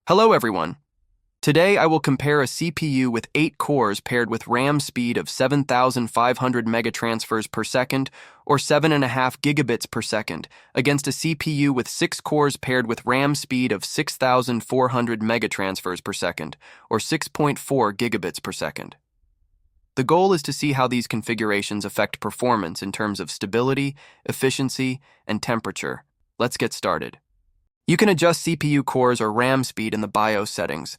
Hello everyone. Today I will compare a CPU with 8 cores paired with RAM speed of 7,500 megatransfers per second or 7.5 gigabits per second against a CPU with 6 cores paired with RAM speed of 6,400 megatransfers per second or 6.4 gigabits per second. The goal is to see how these configurations affect performance in terms of stability, efficiency, and temperature. Let's get started. You can adjust CPU cores or RAM speed in the BIOS settings.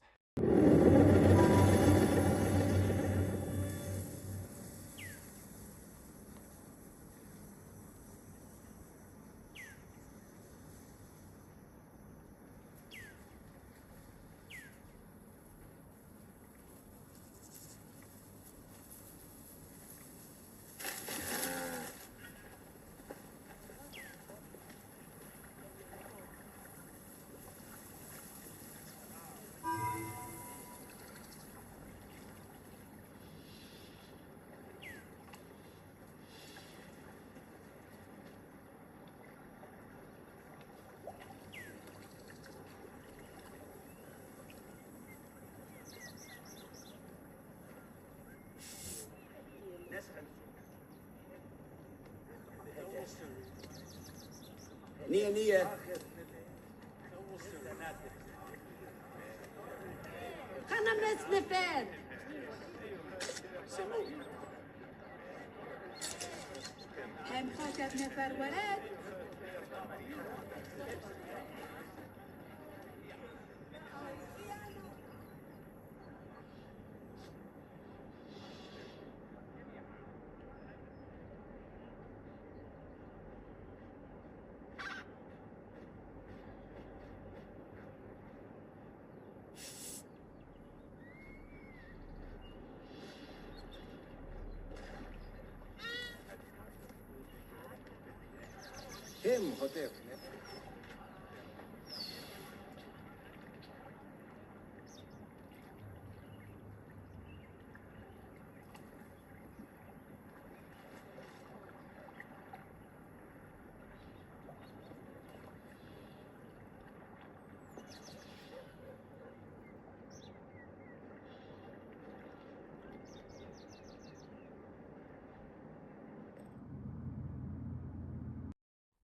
Niye. Kana mesnefer. Hem خاطر نفر ولد. Hem hotel.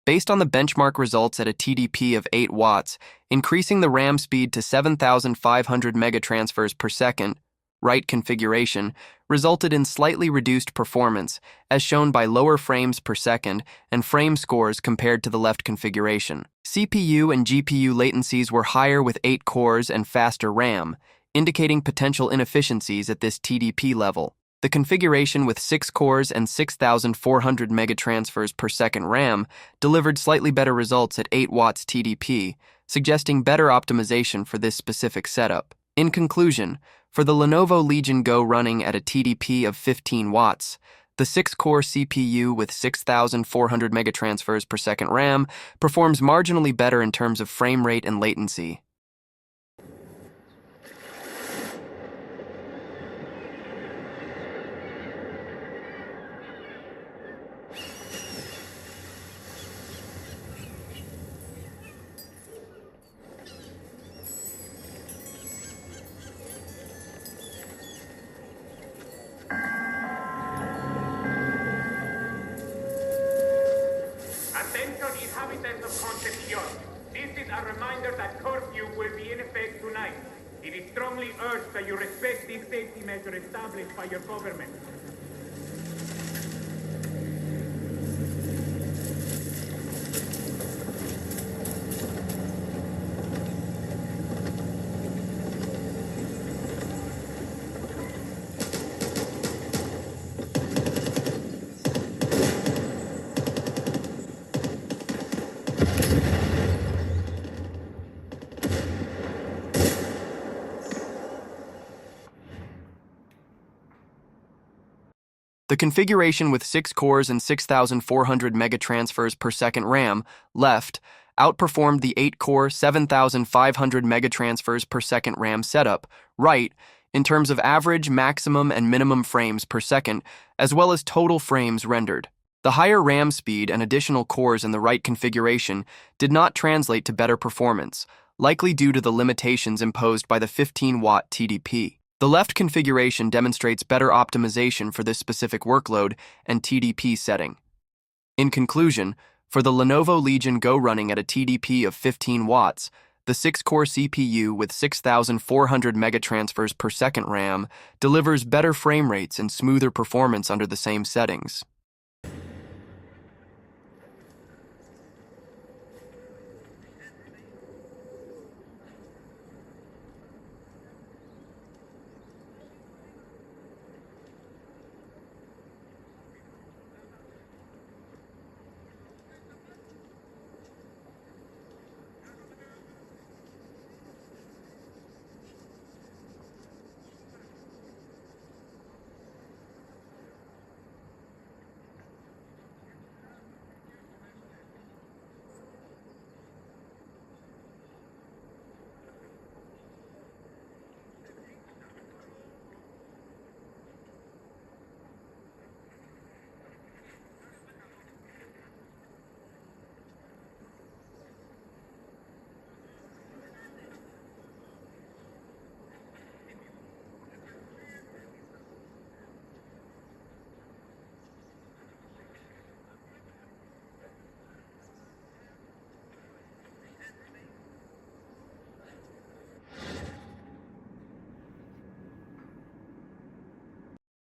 Based on the benchmark results at a TDP of 8 watts, increasing the RAM speed to 7,500 megatransfers per second, right configuration, resulted in slightly reduced performance, as shown by lower frames per second and frame scores compared to the left configuration. CPU and GPU latencies were higher with 8 cores and faster RAM, indicating potential inefficiencies at this TDP level. The configuration with 6 cores and 6,400 megatransfers per second RAM delivered slightly better results at 8 watts TDP, suggesting better optimization for this specific setup. In conclusion, for the Lenovo Legion Go running at a TDP of 15 watts, the 6-core CPU with 6,400 megatransfers per second RAM performs marginally better in terms of frame rate and latency. Attention inhabitants of Concepcion. This is a reminder that curfew will be in effect tonight. It is strongly urged that you respect this safety measure established by your government. The configuration with 6 cores and 6,400 megatransfers per second RAM, left, outperformed the 8-core, 7,500 megatransfers per second RAM setup, right, in terms of average, maximum, and minimum frames per second, as well as total frames rendered. The higher RAM speed and additional cores in the right configuration did not translate to better performance, likely due to the limitations imposed by the 15-watt TDP. The left configuration demonstrates better optimization for this specific workload and TDP setting. In conclusion, for the Lenovo Legion Go running at a TDP of 15 watts, the 6-core CPU with 6,400 megatransfers per second RAM delivers better frame rates and smoother performance under the same settings.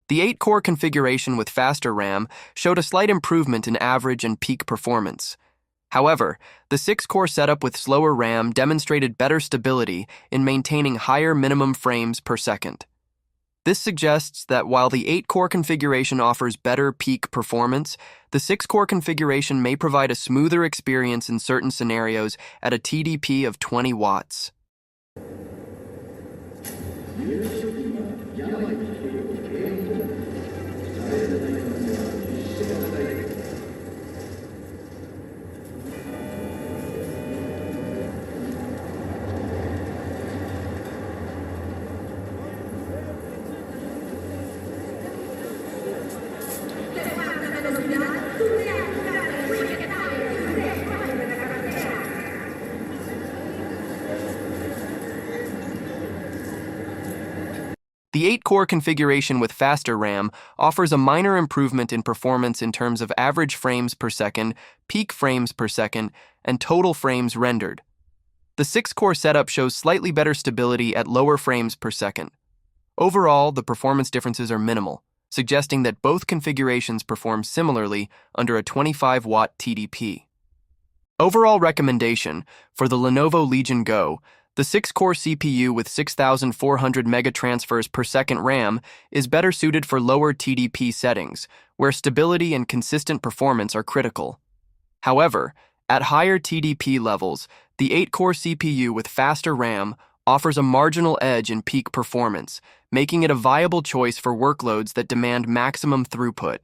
The 8-core configuration with faster RAM showed a slight improvement in average and peak performance. However, the 6-core setup with slower RAM demonstrated better stability in maintaining higher minimum frames per second. This suggests that while the 8-core configuration offers better peak performance, the 6-core configuration may provide a smoother experience in certain scenarios at a TDP of 20 watts. The 8-core configuration with faster RAM offers a minor improvement in performance in terms of average frames per second, peak frames per second, and total frames rendered. The 6-core setup shows slightly better stability at lower frames per second. Overall, the performance differences are minimal, suggesting that both configurations perform similarly under a 25-watt TDP. Overall recommendation for the Lenovo Legion Go: the 6-core CPU with 6,400 megatransfers per second RAM is better suited for lower TDP settings, where stability and consistent performance are critical. However, at higher TDP levels, the 8-core CPU with faster RAM offers a marginal edge in peak performance, making it a viable choice for workloads that demand maximum throughput.